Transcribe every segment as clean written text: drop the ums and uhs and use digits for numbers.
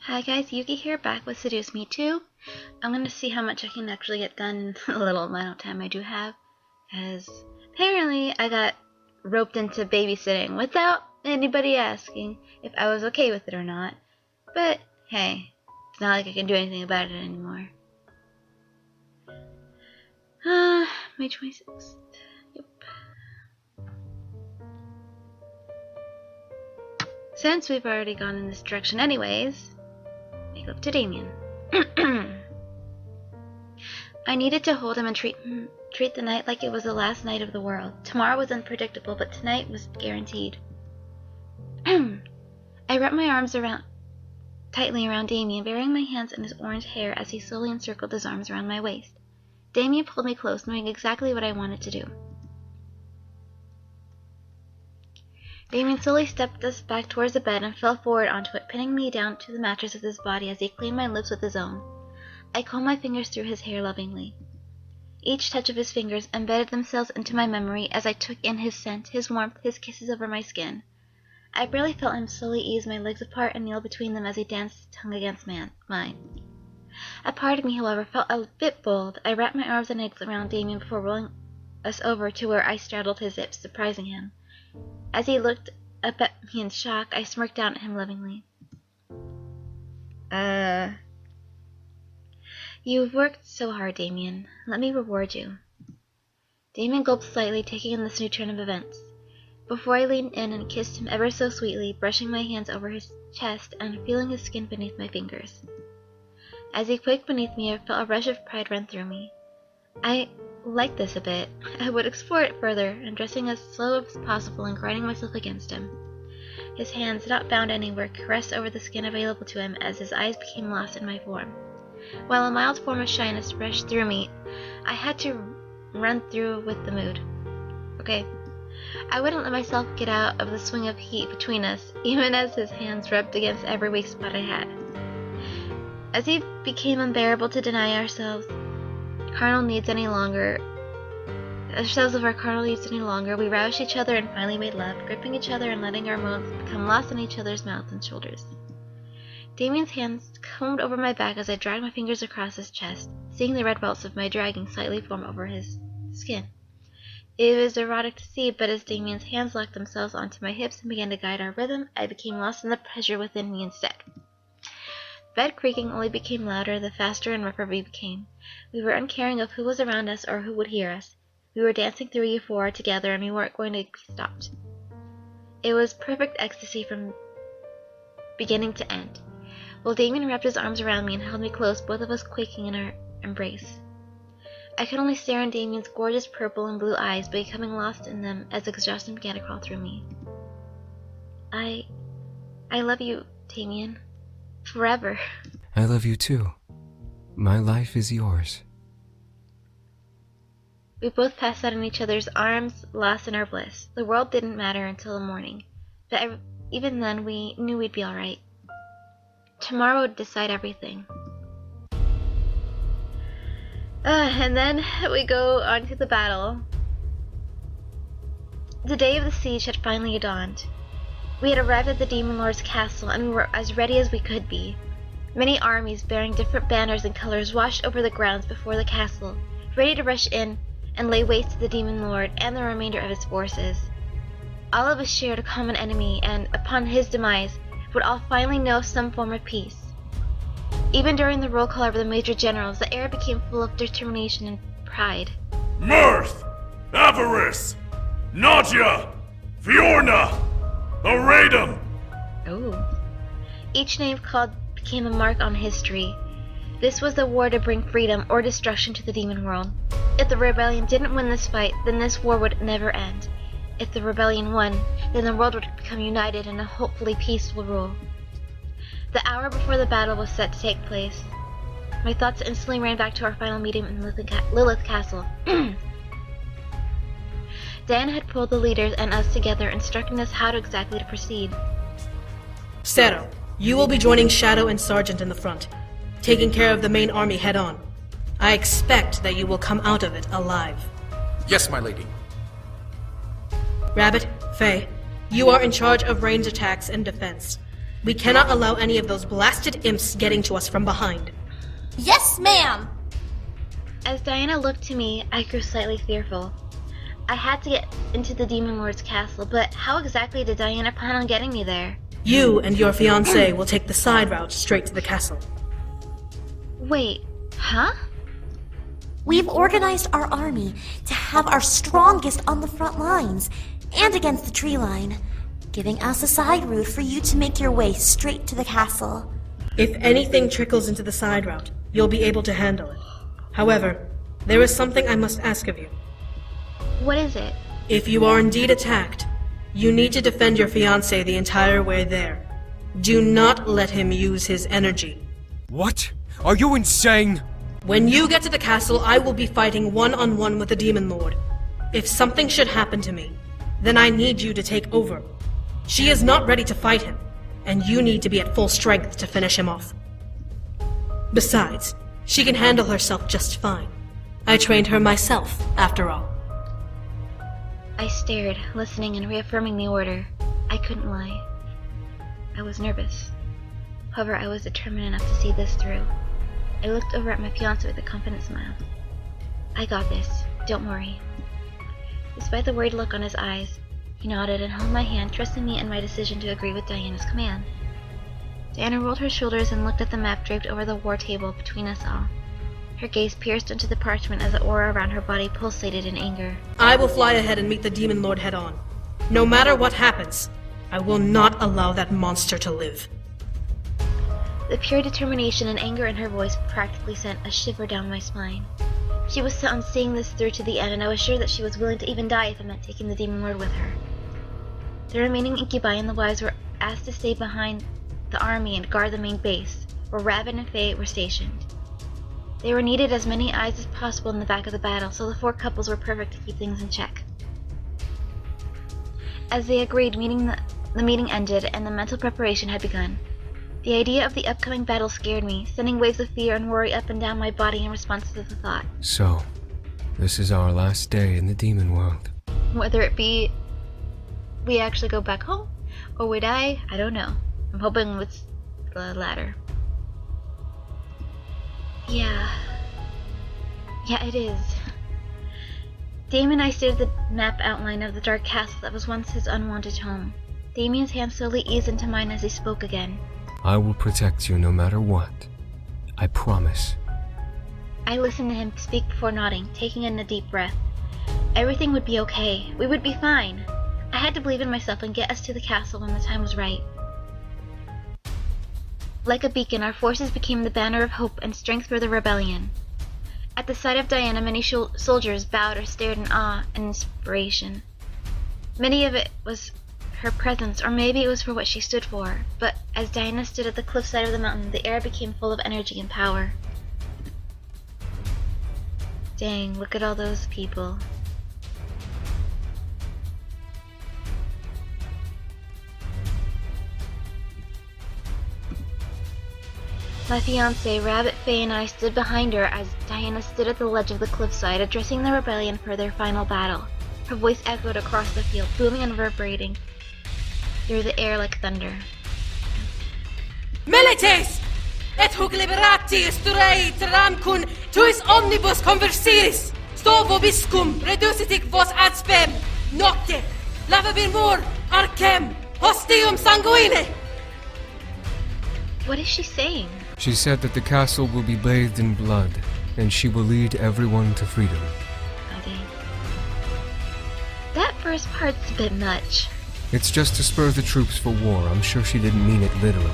Hi guys, Yuki here, back with Seduce Me Too. I'm going to see how much I can actually get done in the little amount of time I do have, because apparently I got roped into babysitting without anybody asking if I was okay with it or not. But hey, it's not like I can do anything about it anymore. May 26th. Yep. Since we've already gone in this direction anyways, make up to Damien. I needed to hold him and treat the night like it was the last night of the world. Tomorrow was unpredictable, but tonight was guaranteed. I wrapped my arms tightly around Damien, burying my hands in his orange hair as he slowly encircled his arms around my waist. Damien pulled me close, knowing exactly what I wanted to do. Damien slowly stepped us back towards the bed and fell forward onto it, pinning me down to the mattress with his body as he cleaned my lips with his own. I combed my fingers through his hair lovingly. Each touch of his fingers embedded themselves into my memory as I took in his scent, his warmth, his kisses over my skin. I barely felt him slowly ease my legs apart and kneel between them as he danced his tongue against mine. A part of me, however, felt a bit bold. I wrapped my arms and legs around Damien before rolling us over to where I straddled his hips, surprising him. As he looked up at me in shock, I smirked down at him lovingly. You've worked so hard, Damien. Let me reward you. Damien gulped slightly, taking in this new turn of events. Before I leaned in and kissed him ever so sweetly, brushing my hands over his chest and feeling his skin beneath my fingers. As he quaked beneath me, I felt a rush of pride run through me. I liked this a bit. I would explore it further, undressing as slow as possible and grinding myself against him. His hands, not bound anywhere, caressed over the skin available to him as his eyes became lost in my form. While a mild form of shyness rushed through me, I had to run through with the mood. Okay. I wouldn't let myself get out of the swing of heat between us, even as his hands rubbed against every weak spot I had. As it became unbearable to deny ourselves of our carnal needs any longer, we roused each other and finally made love, gripping each other and letting our moans become lost in each other's mouths and shoulders. Damien's hands combed over my back as I dragged my fingers across his chest, seeing the red welts of my dragging slightly form over his skin. It was erotic to see, but as Damien's hands locked themselves onto my hips and began to guide our rhythm, I became lost in the pleasure within me instead. The bed creaking only became louder the faster and rougher we became. We were uncaring of who was around us or who would hear us. We were dancing through euphoria together, and we weren't going to be stopped. It was perfect ecstasy from beginning to end. While Damien wrapped his arms around me and held me close, both of us quaking in our embrace. I could only stare in Damien's gorgeous purple and blue eyes, becoming lost in them as exhaustion began to crawl through me. I love you, Damien. Forever. I love you too. My life is yours. We both passed out in each other's arms, lost in our bliss. The world didn't matter until the morning, but even then we knew we'd be alright. Tomorrow would decide everything. And then we go on to the battle. The day of the siege had finally dawned. We had arrived at the Demon Lord's castle, and we were as ready as we could be. Many armies bearing different banners and colors washed over the grounds before the castle, ready to rush in and lay waste to the Demon Lord and the remainder of his forces. All of us shared a common enemy, and upon his demise, would all finally know some form of peace. Even during the roll call of the major generals, the air became full of determination and pride. Mirth! Avarice! Nadia! Fiorna! Aradum! Oh. Each name called became a mark on history. This was the war to bring freedom or destruction to the demon world. If the rebellion didn't win this fight, then this war would never end. If the rebellion won, then the world would become united in a hopefully peaceful rule. The hour before the battle was set to take place. My thoughts instantly ran back to our final meeting in Lilith Castle. Dan had pulled the leaders and us together, instructing us how exactly to proceed. Sato, you will be joining Shadow and Sergeant in the front, taking care of the main army head-on. I expect that you will come out of it alive. Yes, my lady. Rabbit, Faye, you are in charge of range attacks and defense. We cannot allow any of those blasted imps getting to us from behind. Yes, ma'am! As Diana looked to me, I grew slightly fearful. I had to get into the Demon Lord's castle, but how exactly did Diana plan on getting me there? You and your fiancé will take the side route straight to the castle. Wait, huh? We've organized our army to have our strongest on the front lines and against the tree line, giving us a side route for you to make your way straight to the castle. If anything trickles into the side route, you'll be able to handle it. However, there is something I must ask of you. What is it? If you are indeed attacked, you need to defend your fiancé the entire way there. Do not let him use his energy. What? Are you insane? When you get to the castle, I will be fighting one-on-one with the Demon Lord. If something should happen to me, then I need you to take over. She is not ready to fight him, and you need to be at full strength to finish him off. Besides, she can handle herself just fine. I trained her myself, after all. I stared, listening and reaffirming the order. I couldn't lie. I was nervous. However, I was determined enough to see this through. I looked over at my fiancé with a confident smile. I got this. Don't worry. Despite the worried look on his eyes, he nodded and held my hand, trusting me in my decision to agree with Diana's command. Diana rolled her shoulders and looked at the map draped over the war table between us all. Her gaze pierced into the parchment as the aura around her body pulsated in anger. I will fly ahead and meet the Demon Lord head-on. No matter what happens, I will not allow that monster to live. The pure determination and anger in her voice practically sent a shiver down my spine. She was set on seeing this through to the end, and I was sure that she was willing to even die if it meant taking the Demon Lord with her. The remaining incubi and the wives were asked to stay behind the army and guard the main base, where Rabbit and Faye were stationed. They were needed as many eyes as possible in the back of the battle, so the 4 couples were perfect to keep things in check. As they agreed, the meeting ended and the mental preparation had begun. The idea of the upcoming battle scared me, sending waves of fear and worry up and down my body in response to the thought. So, this is our last day in the demon world. Whether it be we actually go back home, or we die, I don't know. I'm hoping it's the latter. Yeah, it is. Damien and I stared at the map outline of the dark castle that was once his unwanted home. Damien's hand slowly eased into mine as he spoke again. I will protect you no matter what. I promise. I listened to him speak before nodding, taking in a deep breath. Everything would be okay. We would be fine. I had to believe in myself and get us to the castle when the time was right. Like a beacon, our forces became the banner of hope and strength for the rebellion. At the sight of Diana, many soldiers bowed or stared in awe and inspiration. Many of it was her presence, or maybe it was for what she stood for, but as Diana stood at the cliffside of the mountain, the air became full of energy and power. Dang, look at all those people. My fiancé, Rabbit, Faye, and I stood behind her as Diana stood at the ledge of the cliffside, addressing the rebellion for their final battle. Her voice echoed across the field, booming and reverberating through the air like thunder. Milites! Et hoc liberati sturei tramcun tuis omnibus conversiris! Sto vobiscum reducitic vos ad spem! Nocte! Lavabir mur arcem! Hostium sanguine! What is she saying? She said that the castle will be bathed in blood, and she will lead everyone to freedom. Oh, dang. That first part's a bit much. It's just to spur the troops for war. I'm sure she didn't mean it literally.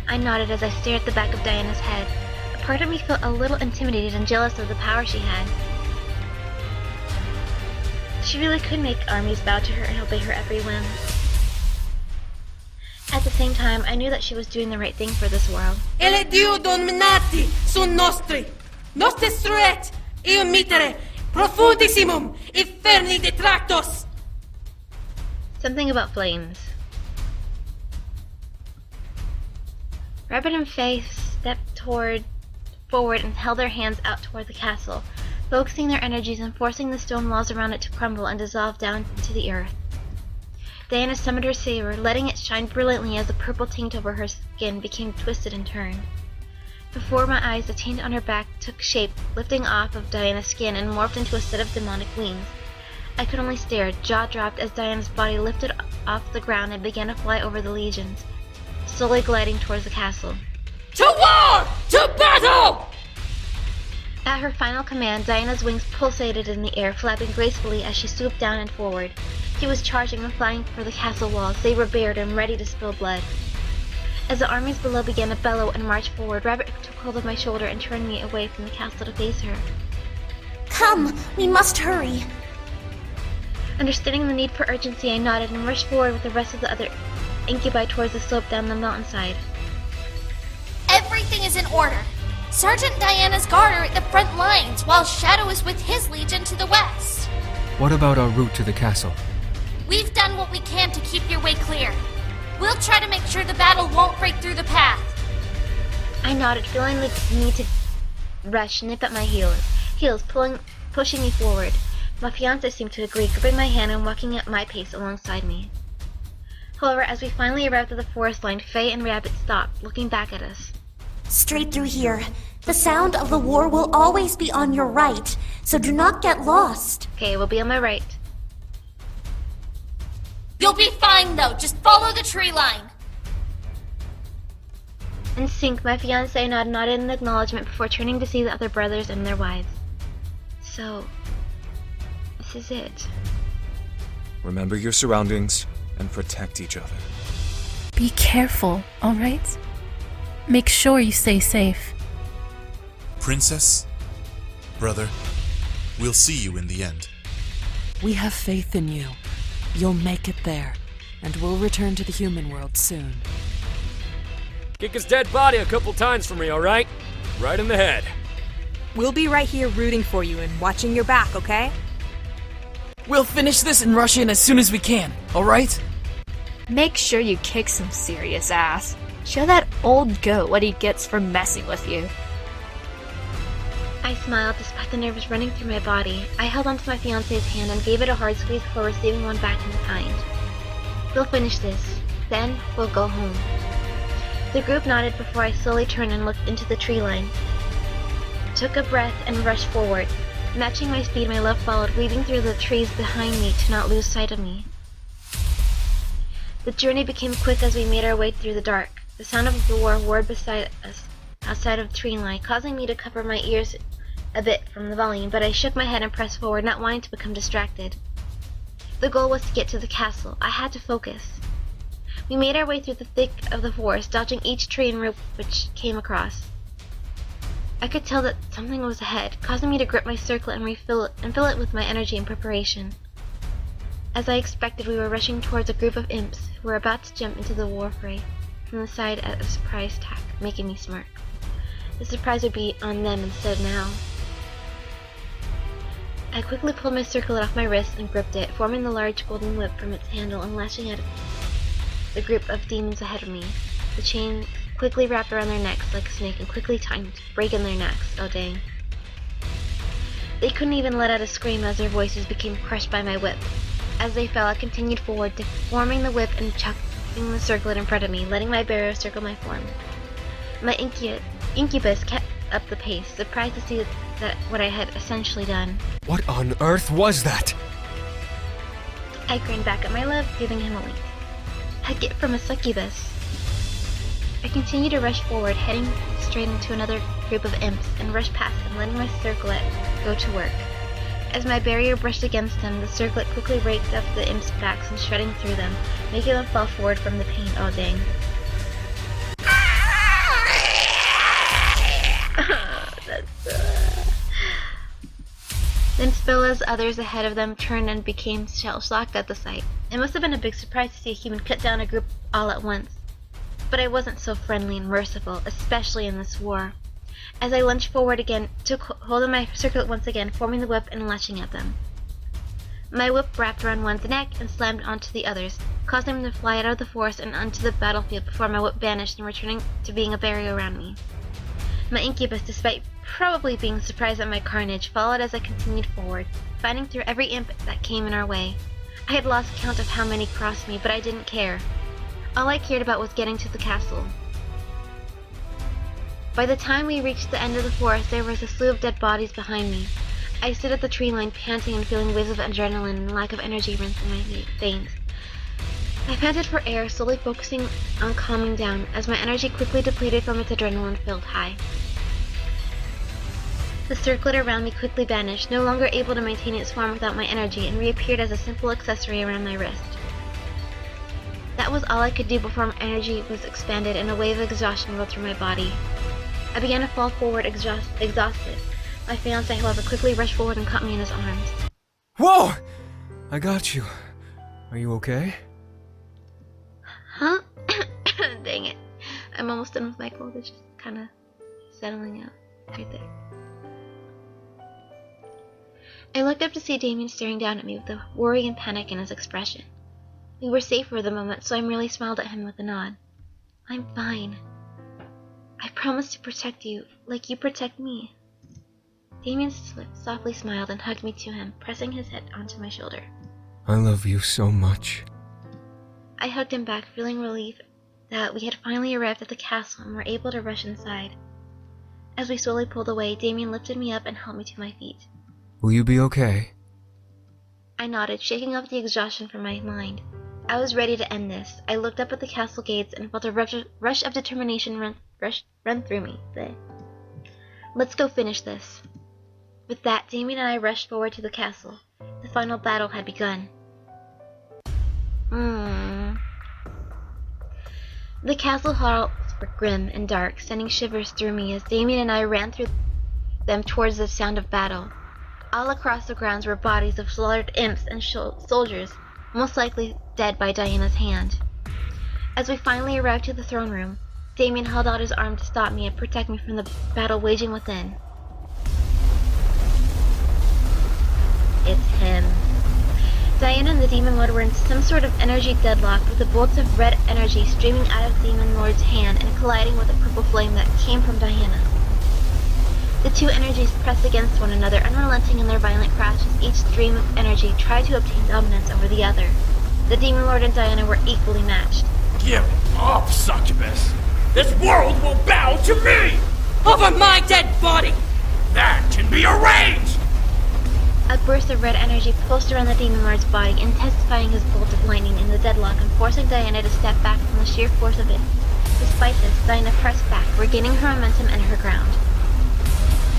I nodded as I stared at the back of Diana's head. A part of me felt a little intimidated and jealous of the power she had. She really could make armies bow to her and obey her every whim. At the same time, I knew that she was doing the right thing for this world. Ele Dio dominati sun nostri! Noste struet, ium mitere, profundissimum, inferni detractos! Something about flames. Rabbit and Faye stepped forward and held their hands out toward the castle, focusing their energies and forcing the stone walls around it to crumble and dissolve down into the earth. Diana summoned her saber, letting it shine brilliantly as the purple tint over her skin became twisted and turned. Before my eyes, the tint on her back took shape, lifting off of Diana's skin and morphed into a set of demonic wings. I could only stare, jaw dropped, as Diana's body lifted off the ground and began to fly over the legions, slowly gliding towards the castle. To war! To battle! At her final command, Diana's wings pulsated in the air, flapping gracefully as she swooped down and forward. She was charging and flying for the castle walls, saber bared and ready to spill blood. As the armies below began to bellow and march forward, Rabbit took hold of my shoulder and turned me away from the castle to face her. Come, we must hurry. Understanding the need for urgency, I nodded and rushed forward with the rest of the other incubi towards the slope down the mountainside. Everything is in order. Sergeant Diana's guard are at the front lines, while Shadow is with his legion to the west. What about our route to the castle? We've done what we can to keep your way clear. We'll try to make sure the battle won't break through the path. I nodded, feeling the need to rush, nip at my heels, pushing me forward. My fiancé seemed to agree, gripping my hand and walking at my pace alongside me. However, as we finally arrived at the forest line, Faye and Rabbit stopped, looking back at us. Straight through here. The sound of the war will always be on your right, so do not get lost. Okay, we'll be on my right. You'll be fine, though. Just follow the tree line. In sync, my fiancé nodded in acknowledgement before turning to see the other brothers and their wives. So, this is it. Remember your surroundings and protect each other. Be careful, alright? Make sure you stay safe. Princess, brother, we'll see you in the end. We have faith in you. You'll make it there, and we'll return to the human world soon. Kick his dead body a couple times for me, alright? Right in the head. We'll be right here rooting for you and watching your back, okay? We'll finish this and rush in as soon as we can, alright? Make sure you kick some serious ass. Show that old goat what he gets for messing with you. I smiled despite the nerves running through my body. I held onto my fiancé's hand and gave it a hard squeeze before receiving one back in kind. We'll finish this. Then we'll go home. The group nodded before I slowly turned and looked into the tree line. Took a breath and rushed forward. Matching my speed, my love followed, weaving through the trees behind me to not lose sight of me. The journey became quick as we made our way through the dark. The sound of the war roared beside us, outside of the tree line, causing me to cover my ears a bit from the volume, but I shook my head and pressed forward, not wanting to become distracted. The goal was to get to the castle. I had to focus. We made our way through the thick of the forest, dodging each tree and rope which came across. I could tell that something was ahead, causing me to grip my circlet and fill it with my energy and preparation. As I expected, we were rushing towards a group of imps who were about to jump into the war fray from the side at a surprise attack, making me smirk. The surprise would be on them instead now. I quickly pulled my circlet off my wrist and gripped it, forming the large golden whip from its handle and lashing at the group of demons ahead of me. The chain quickly wrapped around their necks like a snake and quickly tightened, breaking their necks. Oh dang. They couldn't even let out a scream as their voices became crushed by my whip. As they fell, I continued forward, deforming the whip and chucking the circlet in front of me, letting my barrier circle my form. My incubus kept up the pace, surprised to see that what I had essentially done. What on earth was that? I grinned back at my love, giving him a wink. I get from a succubus. I continued to rush forward, heading straight into another group of imps, and rushed past them, letting my circlet go to work. As my barrier brushed against them, the circlet quickly raked up the imps' backs and shredding through them, making them fall forward from the pain. Oh dang. Then Spilla's others ahead of them turned and became shell-shocked at the sight. It must have been a big surprise to see a human cut down a group all at once. But I wasn't so friendly and merciful, especially in this war. As I lunged forward again, took hold of my circlet once again, forming the whip and lashing at them. My whip wrapped around one's neck and slammed onto the others, causing them to fly out of the forest and onto the battlefield before my whip vanished and returning to being a barrier around me. My incubus, despite probably being surprised at my carnage, followed as I continued forward, fighting through every imp that came in our way. I had lost count of how many crossed me, but I didn't care. All I cared about was getting to the castle. By the time we reached the end of the forest, there was a slew of dead bodies behind me. I stood at the tree line, panting and feeling waves of adrenaline and lack of energy run through my veins. I panted for air, slowly focusing on calming down, as my energy quickly depleted from its adrenaline-filled high. The circlet around me quickly vanished, no longer able to maintain its form without my energy, and reappeared as a simple accessory around my wrist. That was all I could do before my energy was expanded and a wave of exhaustion rolled through my body. I began to fall forward, exhausted. My fiancé, however, quickly rushed forward and caught me in his arms. Whoa! I got you. Are you okay? Huh? Dang it. I'm almost done with my cold. It's just kind of settling out right there. I looked up to see Damien staring down at me with a worry and panic in his expression. We were safe for the moment, so I merely smiled at him with a nod. I'm fine. I promise to protect you, like you protect me. Damien softly smiled and hugged me to him, pressing his head onto my shoulder. I love you so much. I hugged him back, feeling relief that we had finally arrived at the castle and were able to rush inside. As we slowly pulled away, Damien lifted me up and helped me to my feet. Will you be okay? I nodded, shaking off the exhaustion from my mind. I was ready to end this. I looked up at the castle gates and felt a rush of determination run through me. Let's go finish this. With that, Damien and I rushed forward to the castle. The final battle had begun. The castle halls were grim and dark, sending shivers through me as Damien and I ran through them towards the sound of battle. All across the grounds were bodies of slaughtered imps and soldiers, most likely dead by Diana's hand. As we finally arrived to the throne room, Damien held out his arm to stop me and protect me from the battle waging within. It's him. Diana and the Demon Lord were in some sort of energy deadlock, with the bolts of red energy streaming out of the Demon Lord's hand and colliding with a purple flame that came from Diana. The two energies pressed against one another, unrelenting in their violent crashes. Each stream of energy tried to obtain dominance over the other. The Demon Lord and Diana were equally matched. Give up, succubus! This world will bow to me! Over my dead body! That can be arranged! A burst of red energy pulsed around the Demon Lord's body, intensifying his bolt of lightning in the deadlock and forcing Diana to step back from the sheer force of it. Despite this, Diana pressed back, regaining her momentum and her ground.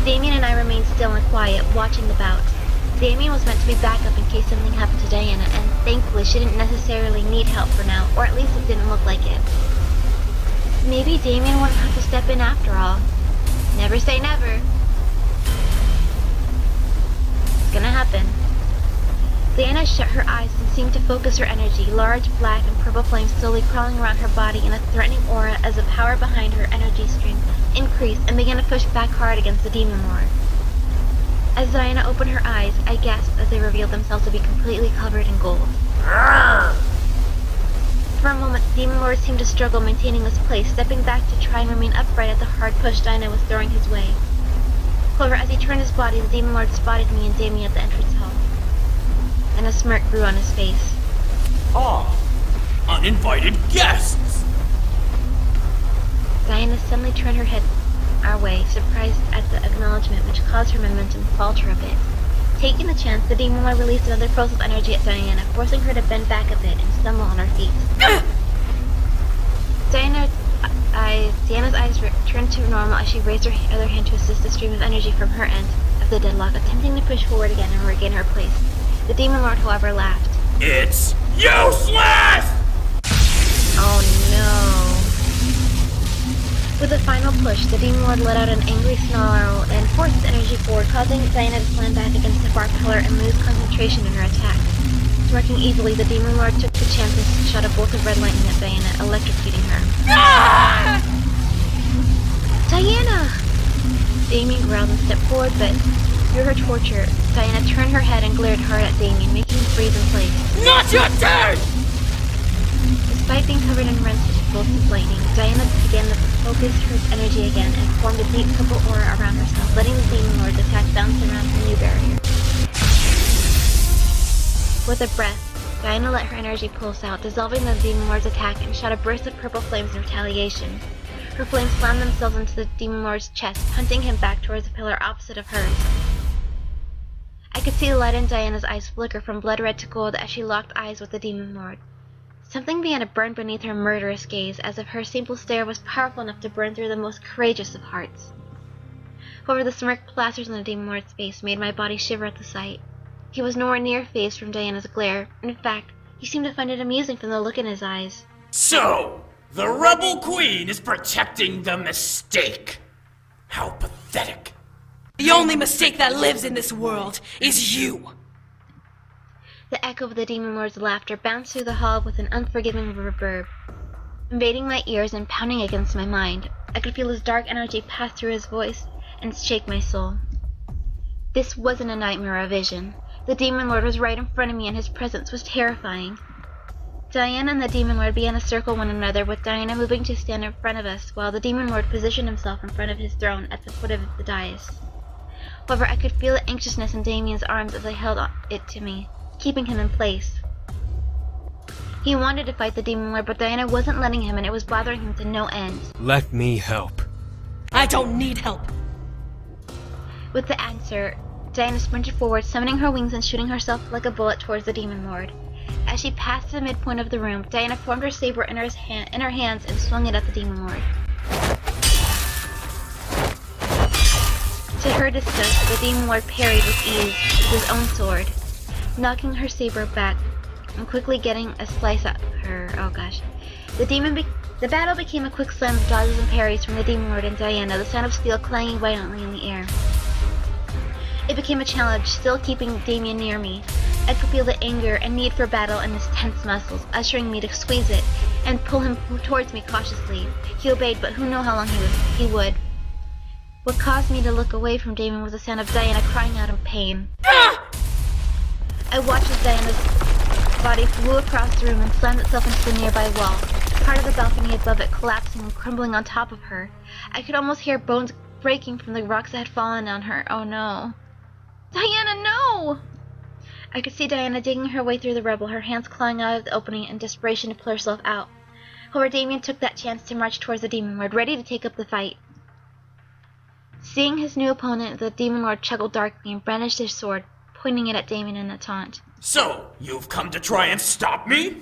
Damien and I remained still and quiet, watching the bout. Damien was meant to be backup in case something happened to Diana, and thankfully she didn't necessarily need help for now, or at least it didn't look like it. Maybe Damien wouldn't have to step in after all. Never say never. It's gonna happen. Diana shut her eyes and seemed to focus her energy, large black and purple flames slowly crawling around her body in a threatening aura as the power behind her energy stream increased and began to push back hard against the Demon Lord. As Diana opened her eyes, I gasped as they revealed themselves to be completely covered in gold. For a moment, the Demon Lord seemed to struggle maintaining his place, stepping back to try and remain upright at the hard push Diana was throwing his way. However, as he turned his body, the Demon Lord spotted me and Damien at the entrance hall, and a smirk grew on his face. Ah, uninvited guests! Diana suddenly turned her head our way, surprised at the acknowledgement, which caused her momentum to falter a bit. Taking the chance, the Demon Lord released another pulse of energy at Diana, forcing her to bend back a bit and stumble on her feet. Diana's eyes returned to normal as she raised her other hand to assist the stream of energy from her end of the deadlock, attempting to push forward again and regain her place. The Demon Lord, however, laughed. It's useless! Oh no. With a final push, the Demon Lord let out an angry snarl and forced his energy forward, causing Diana to slam back against the far pillar and lose concentration in her attack. Smirking easily, the Demon Lord took the chance and shot a bolt of red lightning at Diana, electrocuting her. Ah! Diana! Damien growled and stepped forward, but through her torture, Diana turned her head and glared hard at Damien, making him freeze in place. Not your turn! Despite being covered in red bolts of lightning, Diana began to focus her energy again and formed a deep purple aura around herself, letting the Demon Lord's attack bounce around the new barrier. With a breath, Diana let her energy pulse out, dissolving the Demon Lord's attack, and shot a burst of purple flames in retaliation. Her flames slammed themselves into the Demon Lord's chest, punting him back towards the pillar opposite of hers. I could see the light in Diana's eyes flicker from blood red to gold as she locked eyes with the Demon Lord. Something began to burn beneath her murderous gaze, as if her simple stare was powerful enough to burn through the most courageous of hearts. However, the smirk plastered on the Demon Lord's face made my body shiver at the sight. He was nowhere near fazed from Diana's glare, and in fact, he seemed to find it amusing from the look in his eyes. So, the Rebel Queen is protecting the mistake. How pathetic. The only mistake that lives in this world is you! The echo of the Demon Lord's laughter bounced through the hall with an unforgiving reverb, invading my ears and pounding against my mind. I could feel his dark energy pass through his voice and shake my soul. This wasn't a nightmare or a vision. The Demon Lord was right in front of me, and his presence was terrifying. Diana and the Demon Lord began to circle one another, with Diana moving to stand in front of us, while the Demon Lord positioned himself in front of his throne at the foot of the dais. However, I could feel the anxiousness in Damien's arms as I held it to me, keeping him in place. He wanted to fight the Demon Lord, but Diana wasn't letting him, and it was bothering him to no end. Let me help. I don't need help. With the answer, Diana sprinted forward, summoning her wings and shooting herself like a bullet towards the Demon Lord. As she passed the midpoint of the room, Diana formed her saber in her hands and swung it at the Demon Lord. To her disgust, the Demon Lord parried with ease with his own sword, knocking her saber back and quickly getting a slice at her. Oh gosh. The battle became a quick slam of dodges and parries from the Demon Lord and Diana, the sound of steel clanging violently in the air. It became a challenge, still keeping Damien near me. I could feel the anger and need for battle in his tense muscles, ushering me to squeeze it and pull him towards me cautiously. He obeyed, but who knew how long he would. What caused me to look away from Damien was the sound of Diana crying out in pain. I watched as Diana's body flew across the room and slammed itself into the nearby wall, part of the balcony above it collapsing and crumbling on top of her. I could almost hear bones breaking from the rocks that had fallen on her. Oh no. Diana, no! I could see Diana digging her way through the rubble, her hands clawing out of the opening in desperation to pull herself out. However, Damien took that chance to march towards the Demon Lord, ready to take up the fight. Seeing his new opponent, the Demon Lord chuckled darkly and brandished his sword, pointing it at Damien in a taunt. So, you've come to try and stop me?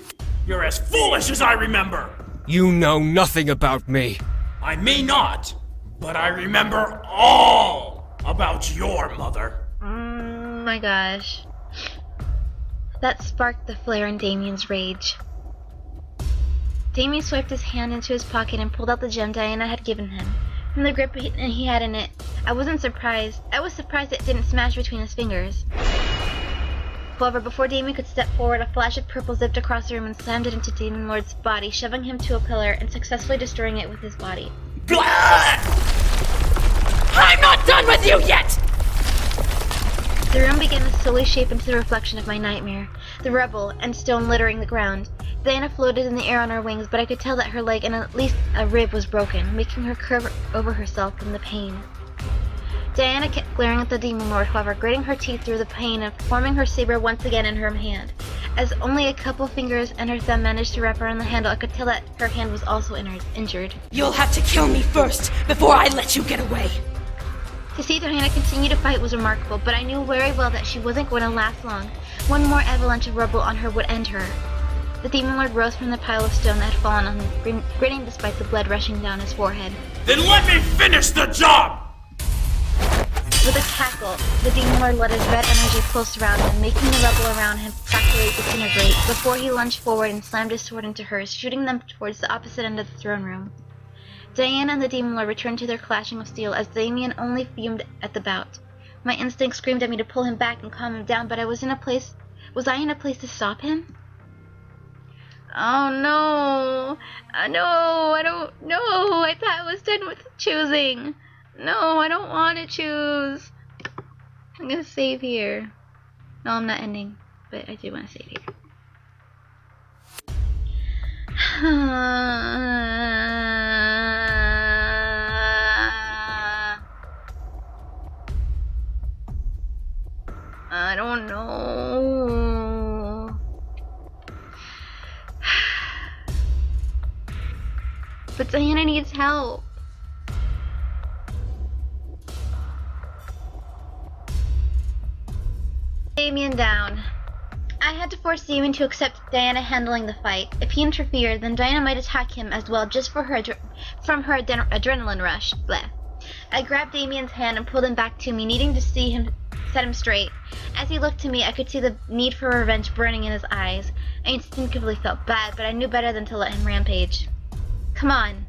You're as foolish as I remember! You know nothing about me. I may not, but I remember all about your mother. My gosh. That sparked the flare in Damien's rage. Damien swiped his hand into his pocket and pulled out the gem Diana had given him. From the grip he had in it, I wasn't surprised. I was surprised it didn't smash between his fingers. However, before Damien could step forward, a flash of purple zipped across the room and slammed it into Demon Lord's body, shoving him to a pillar and successfully destroying it with his body. I'm not done with you yet! The room began to slowly shape into the reflection of my nightmare, the rubble and stone littering the ground. Diana floated in the air on her wings, but I could tell that her leg and at least a rib was broken, making her curve over herself from the pain. Diana kept glaring at the Demon Lord, however, gritting her teeth through the pain and forming her saber once again in her hand. As only a couple fingers and her thumb managed to wrap around the handle, I could tell that her hand was also injured. You'll have to kill me first, before I let you get away. To see Diana continue to fight was remarkable, but I knew very well that she wasn't going to last long. One more avalanche of rubble on her would end her. The Demon Lord rose from the pile of stone that had fallen on him, grinning despite the blood rushing down his forehead. Then let me finish the job! With a cackle, the Demon Lord let his red energy pulse around him, making the rubble around him practically disintegrate, before he lunged forward and slammed his sword into hers, shooting them towards the opposite end of the throne room. Diana and the Demon Lord returned to their clashing of steel as Damien only fumed at the bout. My instinct screamed at me to pull him back and calm him down, but was I in a place to stop him? Oh no! No, I don't know! I thought I was done with choosing! No, I don't want to choose! I'm gonna save here. No, I'm not ending, but I do want to save here. I don't know. Guys, help! Damien down. I had to force Damien to accept Diana handling the fight. If he interfered, then Diana might attack him as well just for her adrenaline rush. Bleh. I grabbed Damien's hand and pulled him back to me, needing to see him set him straight. As he looked to me, I could see the need for revenge burning in his eyes. I instinctively felt bad, but I knew better than to let him rampage. Come on.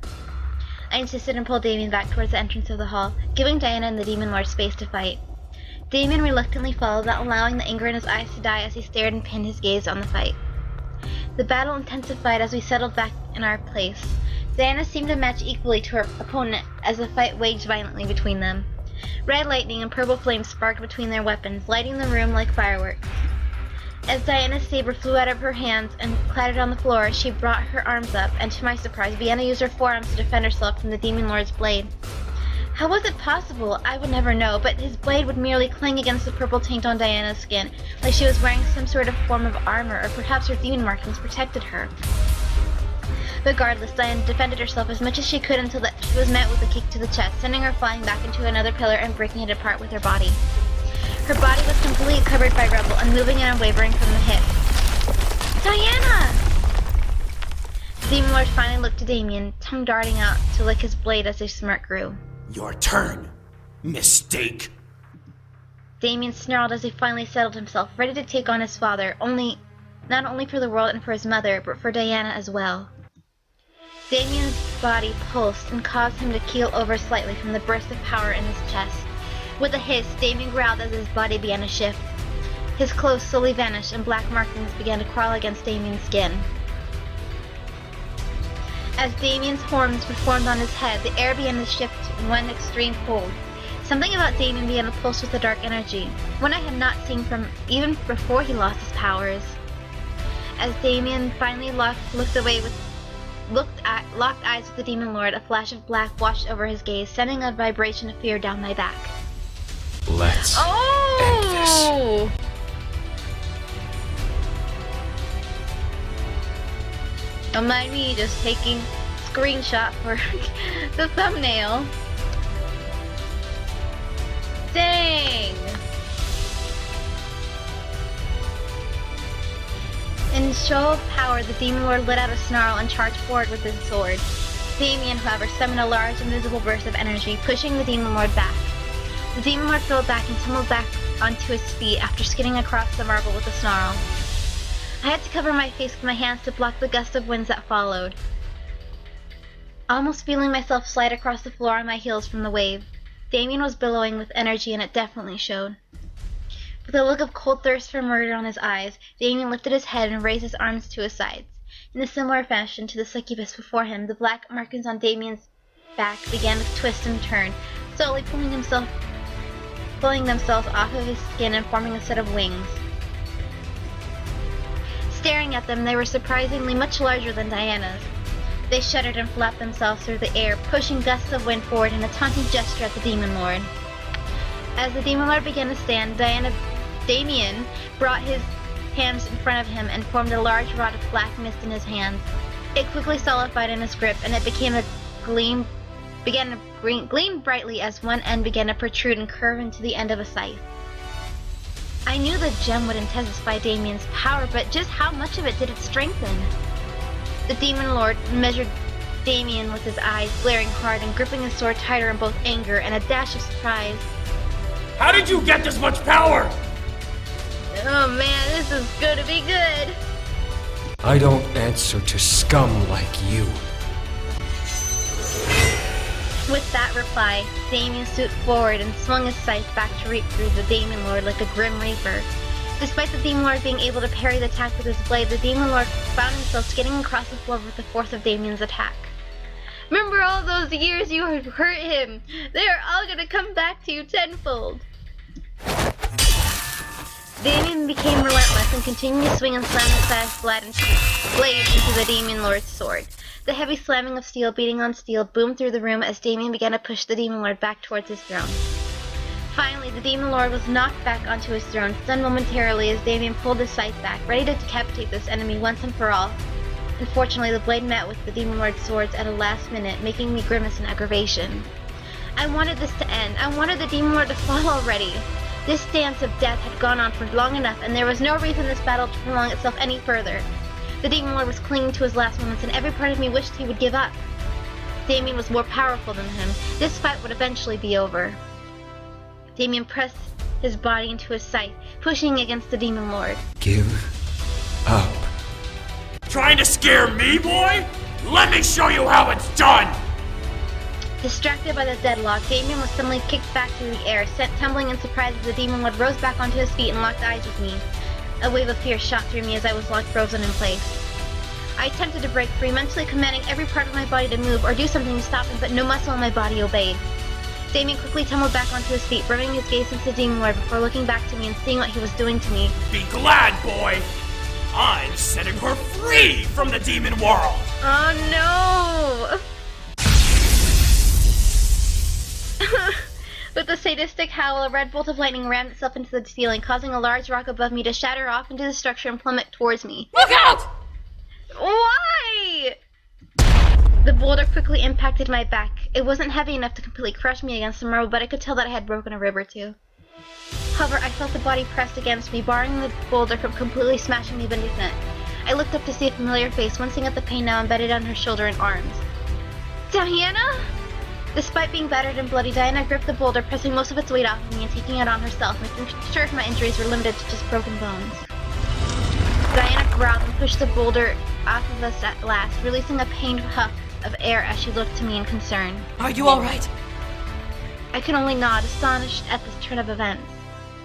I insisted and pulled Damien back towards the entrance of the hall, giving Diana and the Demon Lord space to fight. Damien reluctantly followed, not allowing the anger in his eyes to die as he stared and pinned his gaze on the fight. The battle intensified as we settled back in our place. Diana seemed to match equally to her opponent as the fight waged violently between them. Red lightning and purple flames sparked between their weapons, lighting the room like fireworks. As Diana's saber flew out of her hands and clattered on the floor, she brought her arms up, and to my surprise, Diana used her forearms to defend herself from the Demon Lord's blade. How was it possible? I would never know, but his blade would merely cling against the purple taint on Diana's skin, like she was wearing some sort of form of armor, or perhaps her demon markings protected her. Regardless, Diana defended herself as much as she could until she was met with a kick to the chest, sending her flying back into another pillar and breaking it apart with her body. Her body was completely covered by rubble, unmoving and unwavering from the hip. Diana! The Demon Lord finally looked to Damien, tongue darting out to lick his blade as his smirk grew. Your turn, mistake. Damien snarled as he finally settled himself, ready to take on his father, not only for the world and for his mother, but for Diana as well. Damien's body pulsed and caused him to keel over slightly from the burst of power in his chest. With a hiss, Damien growled as his body began to shift. His clothes slowly vanished and black markings began to crawl against Damien's skin. As Damien's horns reformed on his head, the air began to shift in one extreme cold. Something about Damien began to pulse with a dark energy, one I had not seen from even before he lost his powers. As Damien finally locked eyes with the Demon Lord, a flash of black washed over his gaze, sending a vibration of fear down my back. Let's end this. Don't mind me just taking screenshot for the thumbnail. Dang! In show of power, the Demon Lord let out a snarl and charged forward with his sword. Damien, however, summoned a large invisible burst of energy, pushing the Demon Lord back. The Demon Lord fell back and tumbled back onto his feet after skidding across the marble with a snarl. I had to cover my face with my hands to block the gust of winds that followed, almost feeling myself slide across the floor on my heels from the wave. Damien was billowing with energy, and it definitely showed. With a look of cold thirst for murder on his eyes, Damien lifted his head and raised his arms to his sides. In a similar fashion to the succubus before him, the black markings on Damien's back began to twist and turn, slowly pulling themselves off of his skin and forming a set of wings. Staring at them, they were surprisingly much larger than Diana's. They shuddered and flapped themselves through the air, pushing gusts of wind forward in a taunting gesture at the Demon Lord. As the Demon Lord began to stand, Damien brought his hands in front of him and formed a large rod of black mist in his hands. It quickly solidified in his grip, and it began to gleam brightly as one end began to protrude and curve into the end of a scythe. I knew the gem would intensify Damien's power, but just how much of it did it strengthen? The Demon Lord measured Damien with his eyes glaring hard and gripping his sword tighter in both anger and a dash of surprise. How did you get this much power? Oh man, this is gonna be good! I don't answer to scum like you. With that reply, Damien stood forward and swung his scythe back to reap through the Demon Lord like a grim reaper. Despite the Demon Lord being able to parry the attack with his blade, the Demon Lord found himself skidding across the floor with the force of Damien's attack. Remember all those years you hurt him? They are all gonna come back to you tenfold. Damien became relentless and continued to swing and slam his blade into the Demon Lord's sword. The heavy slamming of steel beating on steel boomed through the room as Damien began to push the Demon Lord back towards his throne. Finally, the Demon Lord was knocked back onto his throne, stunned momentarily as Damien pulled his scythe back, ready to decapitate this enemy once and for all. Unfortunately, the blade met with the Demon Lord's swords at a last minute, making me grimace in aggravation. I wanted this to end. I wanted the Demon Lord to fall already. This dance of death had gone on for long enough, and there was no reason this battle to prolong itself any further. The Demon Lord was clinging to his last moments, and every part of me wished he would give up. Damien was more powerful than him. This fight would eventually be over. Damien pressed his body into his scythe, pushing against the Demon Lord. Give up. Trying to scare me, boy? Let me show you how it's done! Distracted by the deadlock, Damien was suddenly kicked back through the air, sent tumbling in surprise as the Demon Lord rose back onto his feet and locked eyes with me. A wave of fear shot through me as I was locked frozen in place. I attempted to break free, mentally commanding every part of my body to move or do something to stop him, but no muscle in my body obeyed. Damien quickly tumbled back onto his feet, bringing his gaze into the Demon Lord before looking back to me and seeing what he was doing to me. Be glad, boy! I'm setting her free from the demon world! Oh no! With a sadistic howl, a red bolt of lightning rammed itself into the ceiling, causing a large rock above me to shatter off into the structure and plummet towards me. Look out! Why? The boulder quickly impacted my back. It wasn't heavy enough to completely crush me against the marble, but I could tell that I had broken a rib or two. However, I felt the body pressed against me, barring the boulder from completely smashing me beneath it. I looked up to see a familiar face, wincing at the pain now embedded on her shoulder and arms. Diana? Despite being battered and bloody, Diana gripped the boulder, pressing most of its weight off of me and taking it on herself, making sure my injuries were limited to just broken bones. Diana growled and pushed the boulder off of us at last, releasing a pained huff of air as she looked to me in concern. Are you alright? I could only nod, astonished at this turn of events.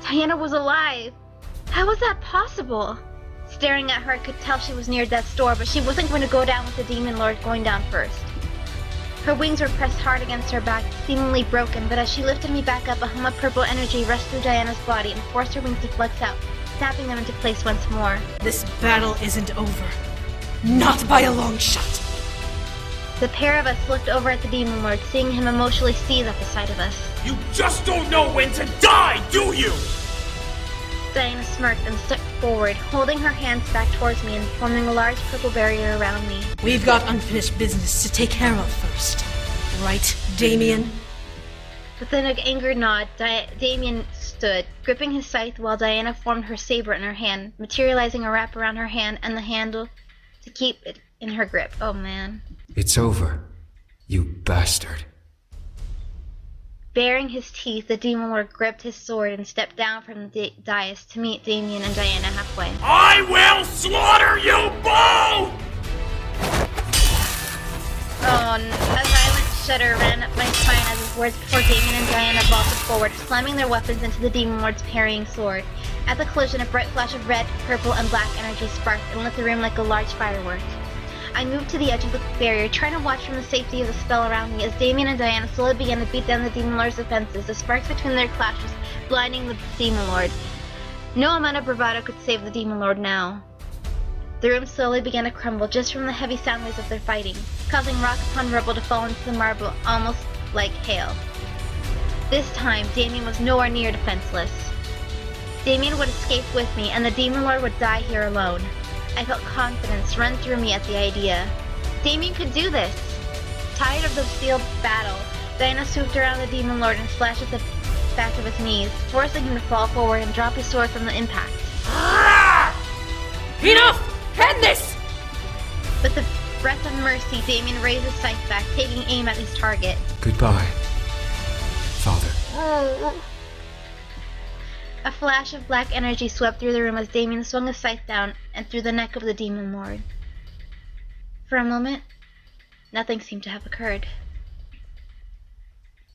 Diana was alive! How was that possible? Staring at her, I could tell she was near death's door, but she wasn't going to go down with the Demon Lord going down first. Her wings were pressed hard against her back, seemingly broken, but as she lifted me back up, a hum of purple energy rushed through Diana's body and forced her wings to flex out, snapping them into place once more. This battle isn't over. Not by a long shot. The pair of us looked over at the Demon Lord, seeing him emotionally seethe at the sight of us. You just don't know when to die, do you? Diana smirked and stepped forward, holding her hands back towards me and forming a large purple barrier around me. We've got unfinished business to take care of first. Right, Damien? With an angered nod, Damien stood, gripping his scythe while Diana formed her saber in her hand, materializing a wrap around her hand and the handle to keep it in her grip. Oh man. It's over, you bastard. Baring his teeth, the Demon Lord gripped his sword and stepped down from the dais to meet Damien and Diana halfway. I will slaughter you both! Oh, a violent shudder ran up my spine as his words before Damien and Diana vaulted forward, slamming their weapons into the Demon Lord's parrying sword. At the collision, a bright flash of red, purple, and black energy sparked and lit the room like a large firework. I moved to the edge of the barrier, trying to watch from the safety of the spell around me as Damien and Diana slowly began to beat down the Demon Lord's defenses, the sparks between their clashes blinding the Demon Lord. No amount of bravado could save the Demon Lord now. The room slowly began to crumble just from the heavy sound waves of their fighting, causing rock upon rubble to fall into the marble almost like hail. This time, Damien was nowhere near defenseless. Damien would escape with me, and the Demon Lord would die here alone. I felt confidence run through me at the idea. Damien could do this! Tired of the sealed battle, Diana swooped around the Demon Lord and slashed at the back of his knees, forcing him to fall forward and drop his sword from the impact. Enough! End this! With a breath of mercy, Damien raised his scythe back, taking aim at his target. Goodbye, Father. A flash of black energy swept through the room as Damien swung his scythe down and through the neck of the Demon Lord. For a moment, nothing seemed to have occurred.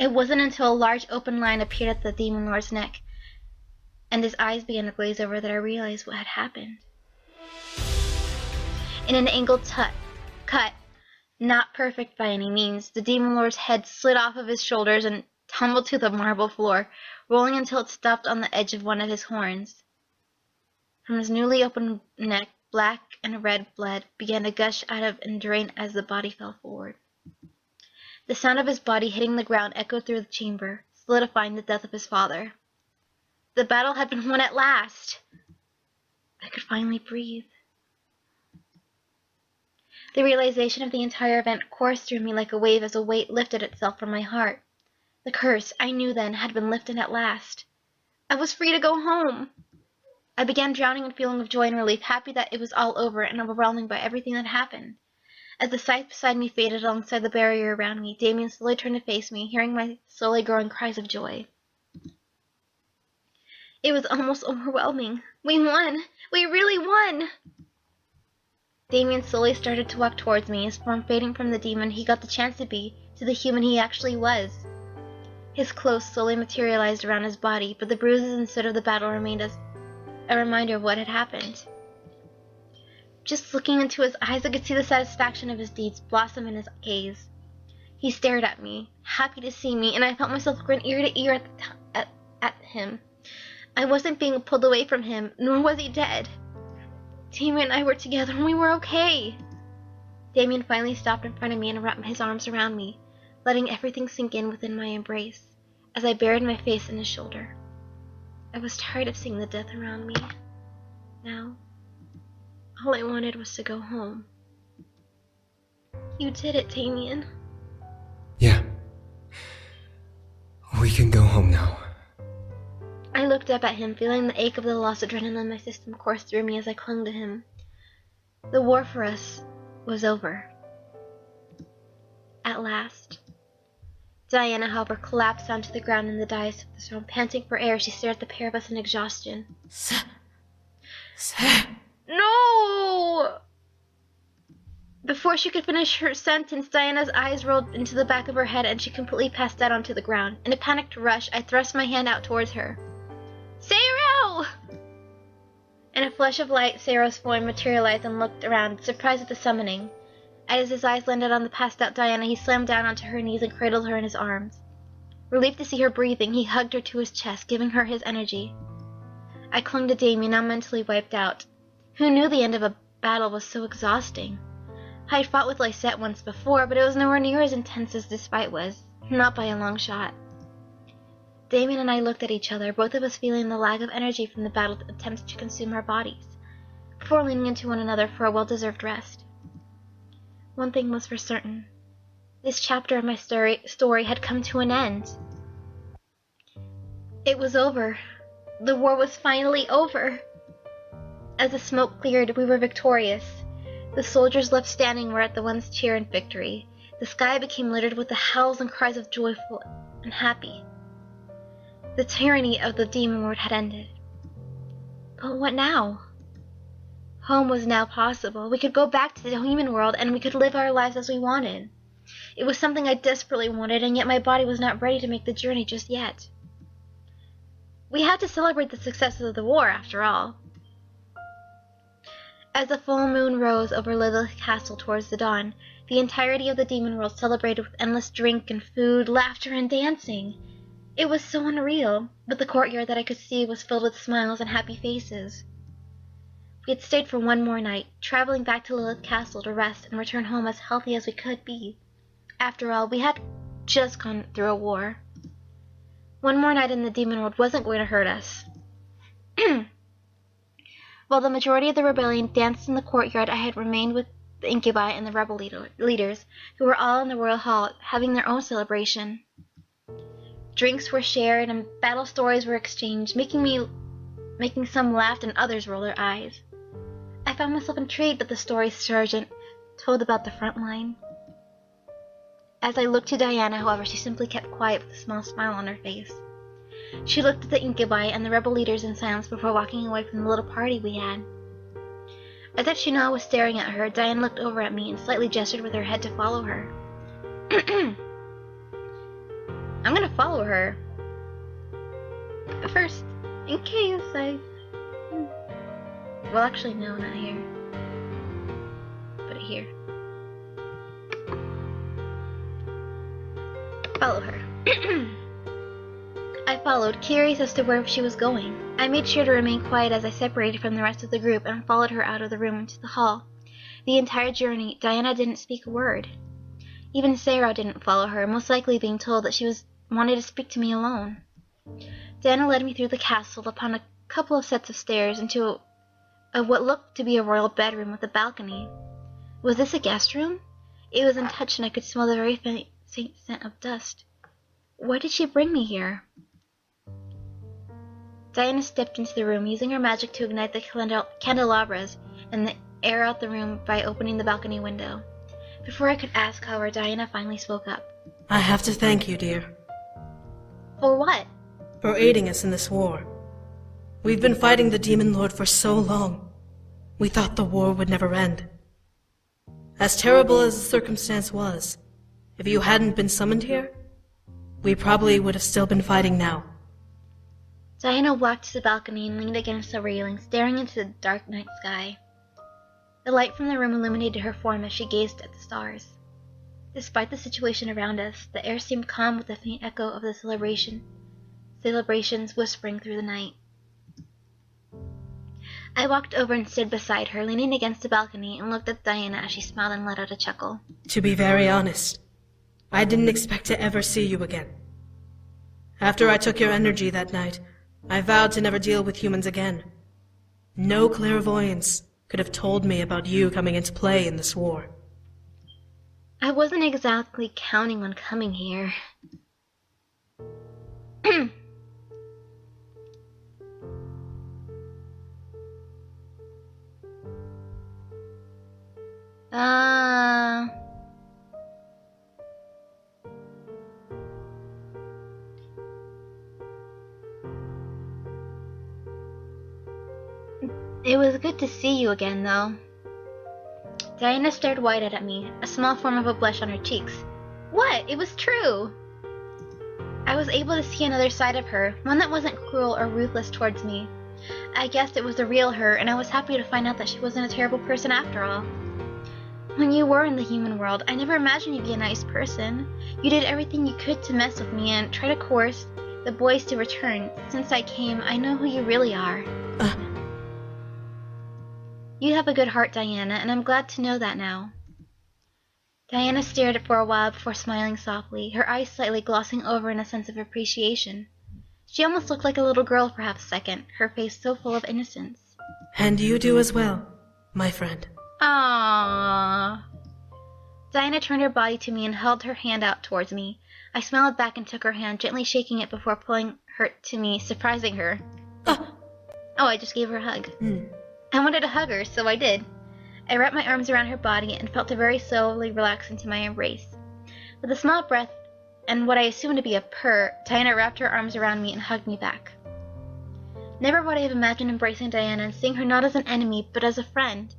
It wasn't until a large open line appeared at the Demon Lord's neck, and his eyes began to glaze over, that I realized what had happened. In an angled cut, not perfect by any means, the Demon Lord's head slid off of his shoulders and tumbled to the marble floor, rolling until it stopped on the edge of one of his horns. From his newly opened neck, black and red blood began to gush out of and drain as the body fell forward. The sound of his body hitting the ground echoed through the chamber, solidifying the death of his father. The battle had been won at last! I could finally breathe. The realization of the entire event coursed through me like a wave as a weight lifted itself from my heart. The curse, I knew then, had been lifted at last. I was free to go home. I began drowning in a feeling of joy and relief, happy that it was all over and overwhelmed by everything that happened. As the sight beside me faded alongside the barrier around me, Damien slowly turned to face me, hearing my slowly growing cries of joy. It was almost overwhelming. We won! We really won! Damien slowly started to walk towards me, his form fading from the demon he got the chance to be to the human he actually was. His clothes slowly materialized around his body, but the bruises and soot of the battle remained as a reminder of what had happened. Just looking into his eyes, I could see the satisfaction of his deeds blossom in his gaze. He stared at me, happy to see me, and I felt myself grin ear to ear at him. I wasn't being pulled away from him, nor was he dead. Damien and I were together, and we were okay. Damien finally stopped in front of me and wrapped his arms around me, letting everything sink in within my embrace, as I buried my face in his shoulder. I was tired of seeing the death around me. Now, all I wanted was to go home. You did it, Damien. Yeah. We can go home now. I looked up at him, feeling the ache of the lost adrenaline in my system course through me as I clung to him. The war for us was over. At last. Diana, however, collapsed onto the ground in the dais of the throne. Panting for air, she stared at the pair of us in exhaustion. No! Before she could finish her sentence, Diana's eyes rolled into the back of her head and she completely passed out onto the ground. In a panicked rush, I thrust my hand out towards her. Sero! In a flash of light, Sero's form materialized and looked around, surprised at the summoning. As his eyes landed on the passed-out Diana, he slammed down onto her knees and cradled her in his arms. Relieved to see her breathing, he hugged her to his chest, giving her his energy. I clung to Damien, now mentally wiped out. Who knew the end of a battle was so exhausting? I had fought with Lysette once before, but it was nowhere near as intense as this fight was. Not by a long shot. Damien and I looked at each other, both of us feeling the lag of energy from the battle attempts to consume our bodies, before leaning into one another for a well-deserved rest. One thing was for certain. This chapter of my story had come to an end. It was over. The war was finally over. As the smoke cleared, we were victorious. The soldiers left standing were at the ones cheer in victory. The sky became littered with the howls and cries of joyful and happy. The tyranny of the demon lord had ended. But what now? Home was now possible. We could go back to the human world and we could live our lives as we wanted. It was something I desperately wanted, and yet my body was not ready to make the journey just yet. We had to celebrate the success of the war, after all. As the full moon rose over Lilith Castle towards the dawn, the entirety of the demon world celebrated with endless drink and food, laughter and dancing. It was so unreal, but the courtyard that I could see was filled with smiles and happy faces. We had stayed for one more night, traveling back to Lilith Castle to rest and return home as healthy as we could be. After all, we had just gone through a war. One more night in the demon world wasn't going to hurt us. While the majority of the rebellion danced in the courtyard, I had remained with the incubi and the rebel leaders, who were all in the royal hall having their own celebration. Drinks were shared and battle stories were exchanged, making some laugh and others roll their eyes. I found myself intrigued at the stories Sergeant told about the front line. As I looked to Diana, however, she simply kept quiet with a small smile on her face. She looked at the incubi and the rebel leaders in silence before walking away from the little party we had. As if she knew I was staring at her, Diana looked over at me and slightly gestured with her head to follow her. I'm gonna follow her. But first, in case well, actually, no, not here. But here. Follow her. I followed, curious as to where she was going. I made sure to remain quiet as I separated from the rest of the group and followed her out of the room into the hall. The entire journey, Diana didn't speak a word. Even Sarah didn't follow her, most likely being told that she wanted to speak to me alone. Diana led me through the castle upon a couple of sets of stairs into what looked to be a royal bedroom with a balcony. Was this a guest room? It was untouched and I could smell the very faint scent of dust. Why did she bring me here? Diana stepped into the room, using her magic to ignite the candelabras and the air out the room by opening the balcony window. Before I could ask, however, Diana finally spoke up. I have to thank you, dear. For what? For aiding us in this war. We've been fighting the Demon Lord for so long. We thought the war would never end. As terrible as the circumstance was, if you hadn't been summoned here, we probably would have still been fighting now. Diana walked to the balcony and leaned against the railing, staring into the dark night sky. The light from the room illuminated her form as she gazed at the stars. Despite the situation around us, the air seemed calm with the faint echo of the celebrations whispering through the night. I walked over and stood beside her, leaning against the balcony, and looked at Diana as she smiled and let out a chuckle. To be very honest, I didn't expect to ever see you again. After I took your energy that night, I vowed to never deal with humans again. No clairvoyance could have told me about you coming into play in this war. I wasn't exactly counting on coming here. It was good to see you again, though. Diana stared wide-eyed at me, a small form of a blush on her cheeks. What? It was true! I was able to see another side of her, one that wasn't cruel or ruthless towards me. I guessed it was the real her, and I was happy to find out that she wasn't a terrible person after all. When you were in the human world, I never imagined you'd be a nice person. You did everything you could to mess with me and try to coerce the boys to return. Since I came, I know who you really are. You have a good heart, Diana, and I'm glad to know that now. Diana stared for a while before smiling softly, her eyes slightly glossing over in a sense of appreciation. She almost looked like a little girl for half a second, her face so full of innocence. And you do as well, my friend. Aww. Diana turned her body to me and held her hand out towards me. I smiled back and took her hand, gently shaking it before pulling her to me, surprising her. Oh, I just gave her a hug. I wanted to hug her, so I did. I wrapped my arms around her body and felt her very slowly relax into my embrace. With a small breath and what I assumed to be a purr, Diana wrapped her arms around me and hugged me back. Never would I have imagined embracing Diana and seeing her not as an enemy, but as a friend.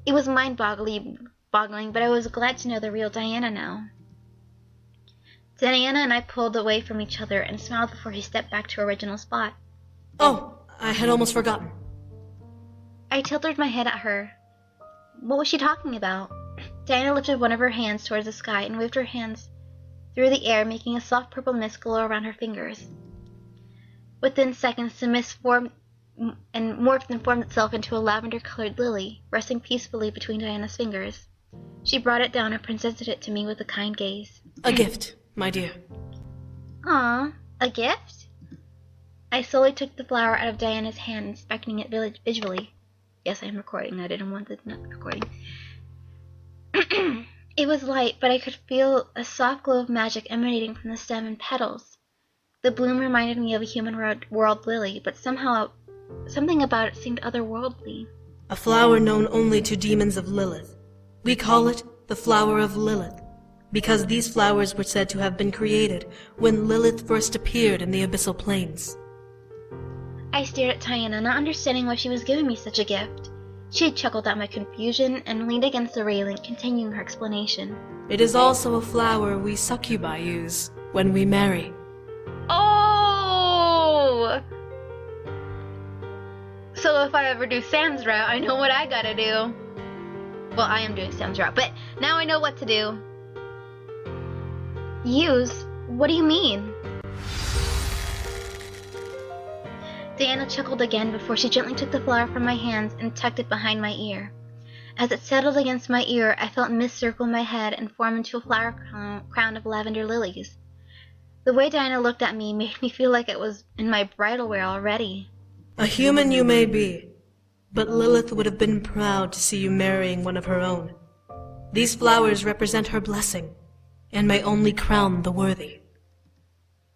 It was mind-boggling, but I was glad to know the real Diana now. Diana and I pulled away from each other and smiled before she stepped back to her original spot. Oh, I had almost forgotten. I tilted my head at her. What was she talking about? Diana lifted one of her hands towards the sky and waved her hands through the air, making a soft purple mist glow around her fingers. Within seconds, the mist formed and morphed and formed itself into a lavender-colored lily, resting peacefully between Diana's fingers. She brought it down and presented it to me with a kind gaze. A gift, my dear. Aw, a gift? I slowly took the flower out of Diana's hand, inspecting it visually. Yes, I am recording. I didn't want it not recording. It was light, but I could feel a soft glow of magic emanating from the stem and petals. The bloom reminded me of a human world lily, but somehow something about it seemed otherworldly. A flower known only to demons of Lilith. We call it the Flower of Lilith, because these flowers were said to have been created when Lilith first appeared in the abyssal plains. I stared at Diana, not understanding why she was giving me such a gift. She had chuckled at my confusion and leaned against the railing, continuing her explanation. It is also a flower we succubi use when we marry. Oh! So if I ever do Sam's route, I know what I gotta do. Well, I am doing Sam's route, but now I know what to do. Use? What do you mean? Diana chuckled again before she gently took the flower from my hands and tucked it behind my ear. As it settled against my ear, I felt mist circle my head and form into a flower crown of lavender lilies. The way Diana looked at me made me feel like it was in my bridal wear already. A human you may be, but Lilith would have been proud to see you marrying one of her own. These flowers represent her blessing, and may only crown the worthy.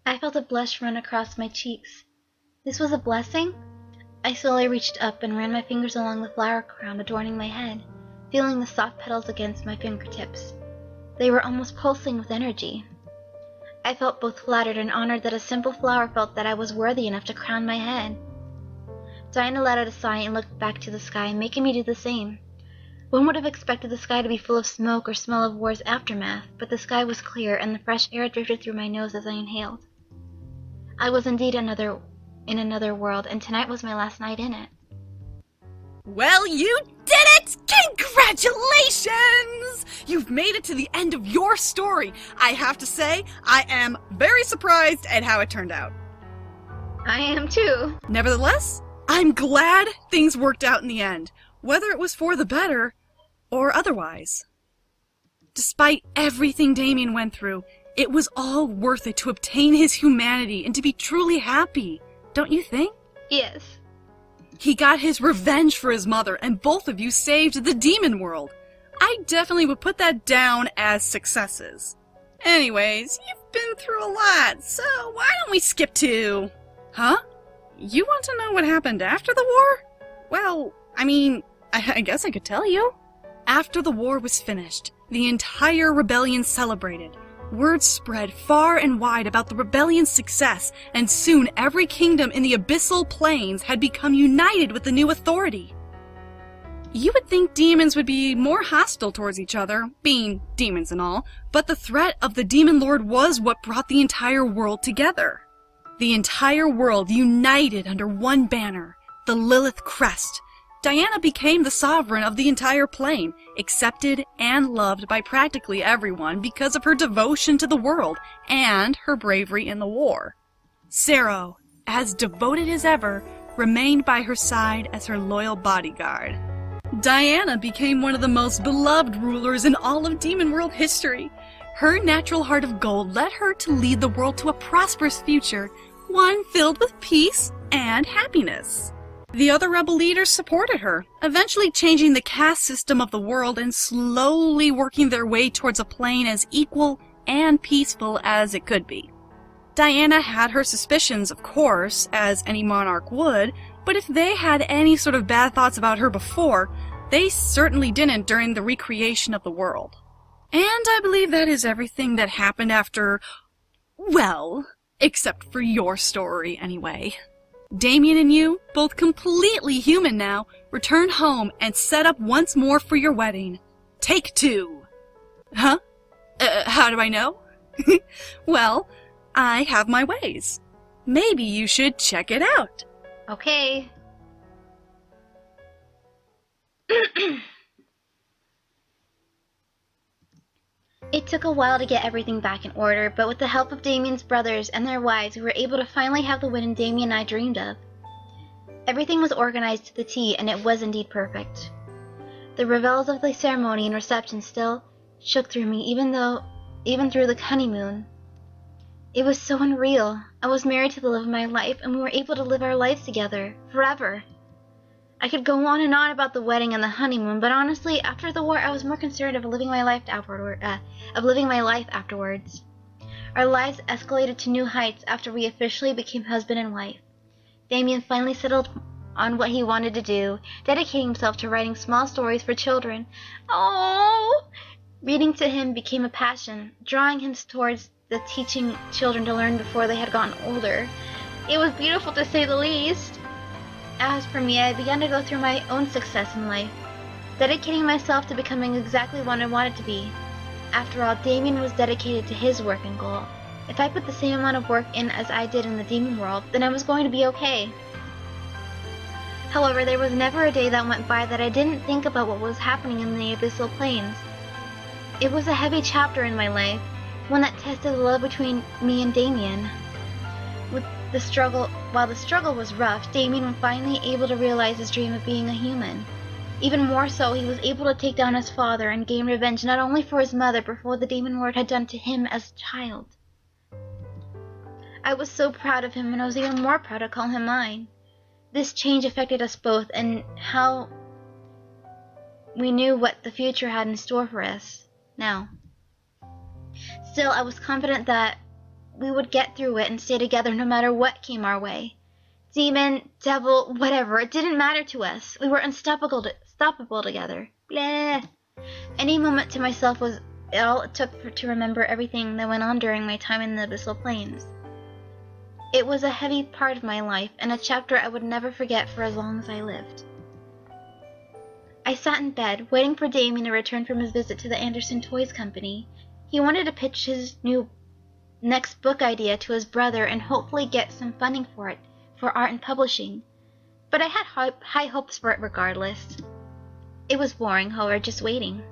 I felt a blush run across my cheeks. This was a blessing? I slowly reached up and ran my fingers along the flower crown adorning my head, feeling the soft petals against my fingertips. They were almost pulsing with energy. I felt both flattered and honored that a simple flower felt that I was worthy enough to crown my head. Diana let out a sigh and looked back to the sky, making me do the same. One would have expected the sky to be full of smoke or smell of war's aftermath, but the sky was clear and the fresh air drifted through my nose as I inhaled. I was indeed in another world, and tonight was my last night in it. Well, you did it! Congratulations! You've made it to the end of your story. I have to say, I am very surprised at how it turned out. I am too. Nevertheless, I'm glad things worked out in the end, whether it was for the better or otherwise. Despite everything Damien went through, it was all worth it to obtain his humanity and to be truly happy, don't you think? Yes. He got his revenge for his mother, and both of you saved the demon world. I definitely would put that down as successes. Anyways, you've been through a lot, so why don't we skip to... Huh? You want to know what happened after the war? Well, I guess I could tell you. After the war was finished, the entire rebellion celebrated. Word spread far and wide about the rebellion's success, and soon every kingdom in the abyssal plains had become united with the new authority. You would think demons would be more hostile towards each other, being demons and all, but the threat of the Demon Lord was what brought the entire world together. The entire world united under one banner, the Lilith Crest. Diana became the sovereign of the entire plane, accepted and loved by practically everyone because of her devotion to the world and her bravery in the war. Sero, as devoted as ever, remained by her side as her loyal bodyguard. Diana became one of the most beloved rulers in all of Demon World history. Her natural heart of gold led her to lead the world to a prosperous future, one filled with peace and happiness. The other rebel leaders supported her, eventually changing the caste system of the world and slowly working their way towards a plane as equal and peaceful as it could be. Diana had her suspicions, of course, as any monarch would, but if they had any sort of bad thoughts about her before, they certainly didn't during the recreation of the world. And I believe that is everything that happened after, well, except for your story anyway. Damien and you, both completely human now, return home and set up once more for your wedding. Take 2. Huh? How do I know? Well, I have my ways. Maybe you should check it out. Okay. It took a while to get everything back in order, but with the help of Damien's brothers and their wives, we were able to finally have the wedding Damien and I dreamed of. Everything was organized to the T, and it was indeed perfect. The revels of the ceremony and reception still shook through me, even through the honeymoon. It was so unreal. I was married to the love of my life, and we were able to live our lives together, forever. I could go on and on about the wedding and the honeymoon, but honestly, after the war, I was more concerned of living my life afterwards. Our lives escalated to new heights after we officially became husband and wife. Damien finally settled on what he wanted to do, dedicating himself to writing small stories for children. Oh! Reading to him became a passion, drawing him towards the teaching children to learn before they had gotten older. It was beautiful to say the least. As for me, I began to go through my own success in life, dedicating myself to becoming exactly what I wanted to be. After all, Damien was dedicated to his work and goal. If I put the same amount of work in as I did in the demon world, then I was going to be okay. However, there was never a day that went by that I didn't think about what was happening in the abyssal plains. It was a heavy chapter in my life, one that tested the love between me and Damien. While the struggle was rough, Damien was finally able to realize his dream of being a human. Even more so, he was able to take down his father and gain revenge not only for his mother, but for what the Demon Lord had done to him as a child. I was so proud of him, and I was even more proud to call him mine. This change affected us both, and how we knew what the future had in store for us now. Still, I was confident that we would get through it and stay together no matter what came our way. Demon, devil, whatever, it didn't matter to us. We were unstoppable together. Blah. Any moment to myself was all it took to remember everything that went on during my time in the Abyssal Plains. It was a heavy part of my life, and a chapter I would never forget for as long as I lived. I sat in bed, waiting for Damien to return from his visit to the Anderson Toys Company. He wanted to pitch his next book idea to his brother and hopefully get some funding for it, for art and publishing. But I had high hopes for it regardless. It was boring, however, just waiting.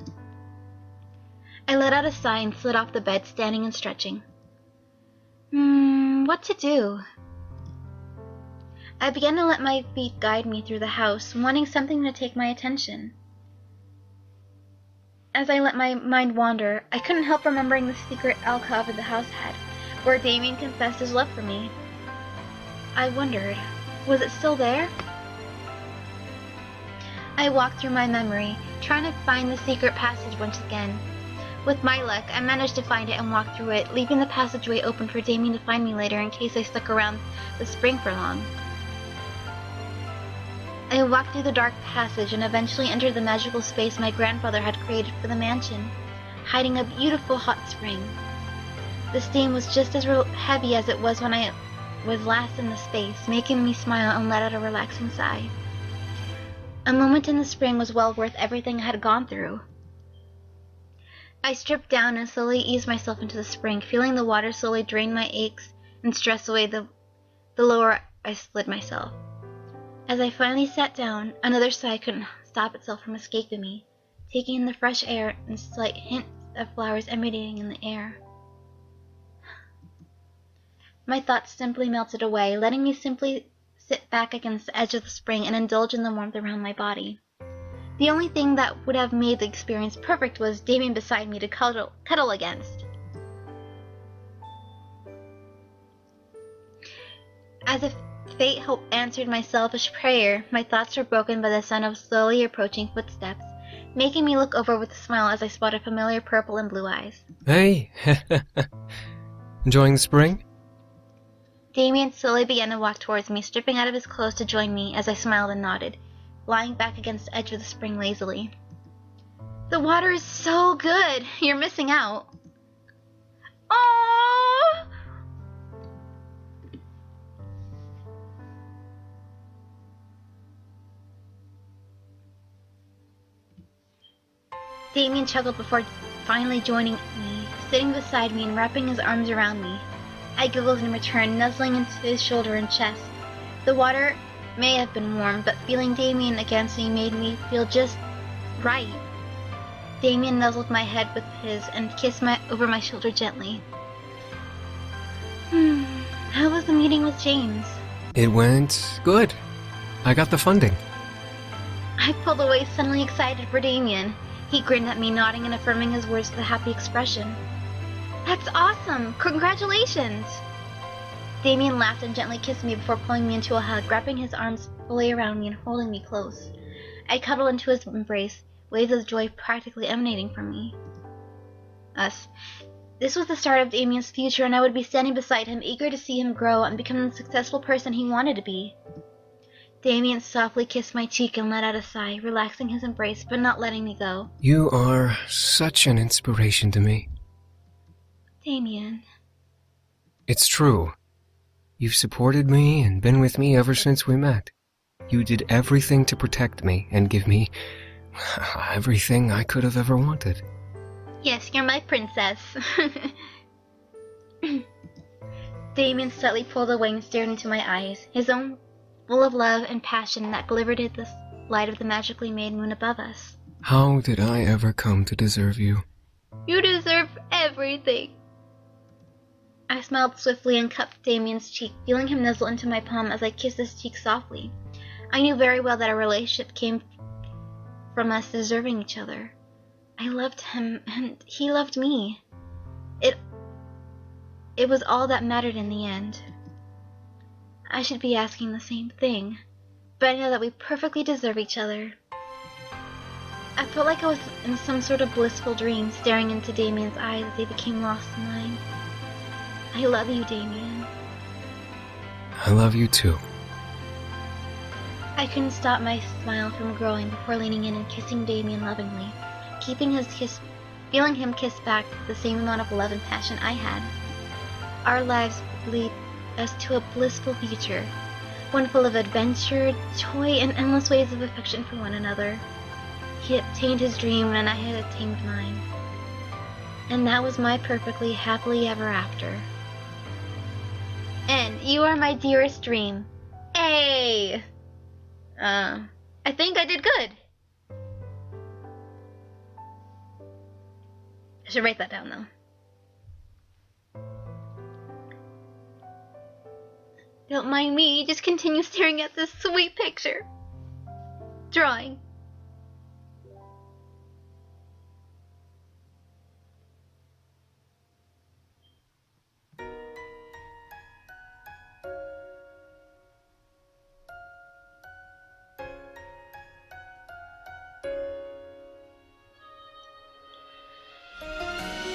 I let out a sigh and slid off the bed, standing and stretching. What to do? I began to let my feet guide me through the house, wanting something to take my attention. As I let my mind wander, I couldn't help remembering the secret alcove the house had, where Damien confessed his love for me. I wondered, was it still there? I walked through my memory, trying to find the secret passage once again. With my luck, I managed to find it and walk through it, leaving the passageway open for Damien to find me later in case I stuck around the spring for long. I walked through the dark passage and eventually entered the magical space my grandfather had created for the mansion, hiding a beautiful hot spring. The steam was just as heavy as it was when I was last in the space, making me smile and let out a relaxing sigh. A moment in the spring was well worth everything I had gone through. I stripped down and slowly eased myself into the spring, feeling the water slowly drain my aches and stress away the lower I slid myself. As I finally sat down, another sigh couldn't stop itself from escaping me, taking in the fresh air and slight hints of flowers emanating in the air. My thoughts simply melted away, letting me simply sit back against the edge of the spring and indulge in the warmth around my body. The only thing that would have made the experience perfect was Damien beside me to cuddle against. As if fate answered my selfish prayer, my thoughts were broken by the sound of slowly approaching footsteps, making me look over with a smile as I spotted familiar purple and blue eyes. Hey! Enjoying the spring? Damien slowly began to walk towards me, stripping out of his clothes to join me as I smiled and nodded, lying back against the edge of the spring lazily. The water is so good! You're missing out. Aww! Damien chuckled before finally joining me, sitting beside me and wrapping his arms around me. I giggled in return, nuzzling into his shoulder and chest. The water may have been warm, but feeling Damien against me made me feel just right. Damien nuzzled my head with his and kissed over my shoulder gently. How was the meeting with James? It went good. I got the funding. I pulled away, suddenly excited for Damien. He grinned at me, nodding and affirming his words with a happy expression. That's awesome! Congratulations! Damien laughed and gently kissed me before pulling me into a hug, wrapping his arms fully around me and holding me close. I cuddled into his embrace, waves of joy practically emanating from us. This was the start of Damien's future, and I would be standing beside him, eager to see him grow and become the successful person he wanted to be. Damien softly kissed my cheek and let out a sigh, relaxing his embrace but not letting me go. You are such an inspiration to me. Damien. It's true. You've supported me and been with me ever since we met. You did everything to protect me and give me everything I could have ever wanted. Yes, you're my princess. Damien slightly pulled away and stared into my eyes, his own full of love and passion that glimmered in the light of the magically made moon above us. How did I ever come to deserve you? You deserve everything. I smiled swiftly and cupped Damien's cheek, feeling him nuzzle into my palm as I kissed his cheek softly. I knew very well that our relationship came from us deserving each other. I loved him, and he loved me. It was all that mattered in the end. I should be asking the same thing, but I know that we perfectly deserve each other. I felt like I was in some sort of blissful dream, staring into Damien's eyes as they became lost in mine. I love you, Damien. I love you too. I couldn't stop my smile from growing before leaning in and kissing Damien lovingly, feeling him kiss back the same amount of love and passion I had. Our lives lead us to a blissful future, one full of adventure, joy, and endless waves of affection for one another. He obtained his dream and I had attained mine. And that was my perfectly happily ever after. And you are my dearest dream. Hey! I think I did good. I should write that down though. Don't mind me, just continue staring at this sweet picture. Drawing.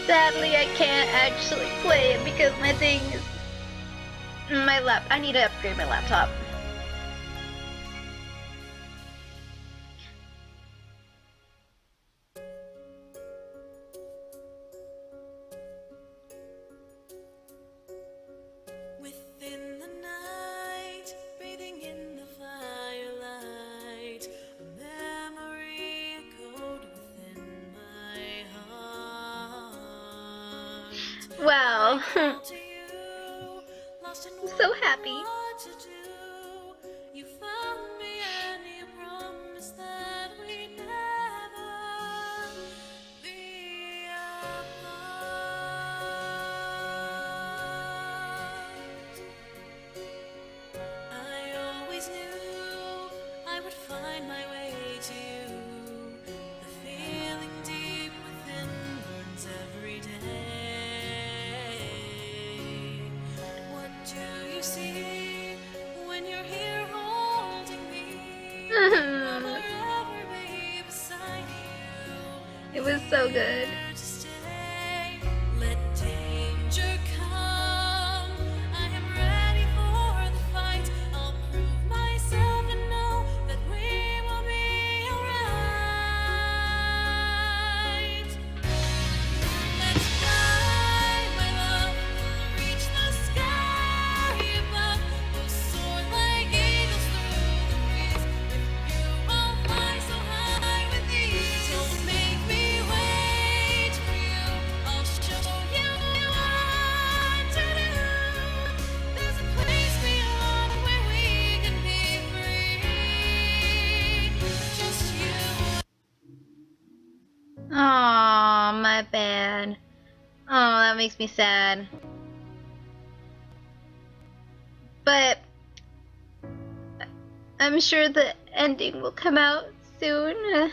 Sadly, I can't actually play it because my thing is I need to upgrade my laptop. Within the night, bathing in the firelight, a memory echoed within my heart. Wow. I'm so happy. You found me and you promised that we'd never be apart. I always knew I would find my way to you. The feeling deep within burns every day. What do you see when you're here holding me? Will forever be beside you? It was so good. Here to stay. Let danger come. I am ready for the fight. I'll prove myself and know that we will be alright. Let's fly, my love. We'll reach the sky above. We'll soar like eagles through the breeze. With you, I'll fly so high with ease. Don't make me wait for you. I'll show you what to do. There's a place beyond where we can be free. Just you. Aw, my bad. Oh, that makes me sad. But I'm sure the ending will come out soon.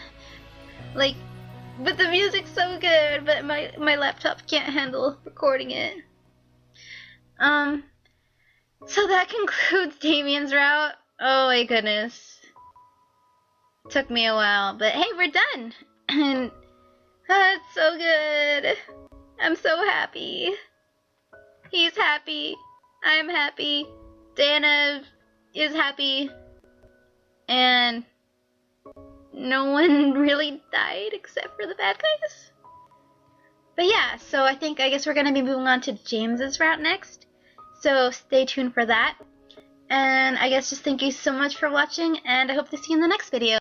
But the music's so good, but my laptop can't handle recording it. So that concludes Damien's route. Oh my goodness. Took me a while, but hey, we're done. And that's so good. I'm so happy. He's happy. I'm happy. Diana is happy. And no one really died except for the bad guys. But yeah, so I guess we're going to be moving on to James's route next. So stay tuned for that. And I guess just thank you so much for watching, and I hope to see you in the next video.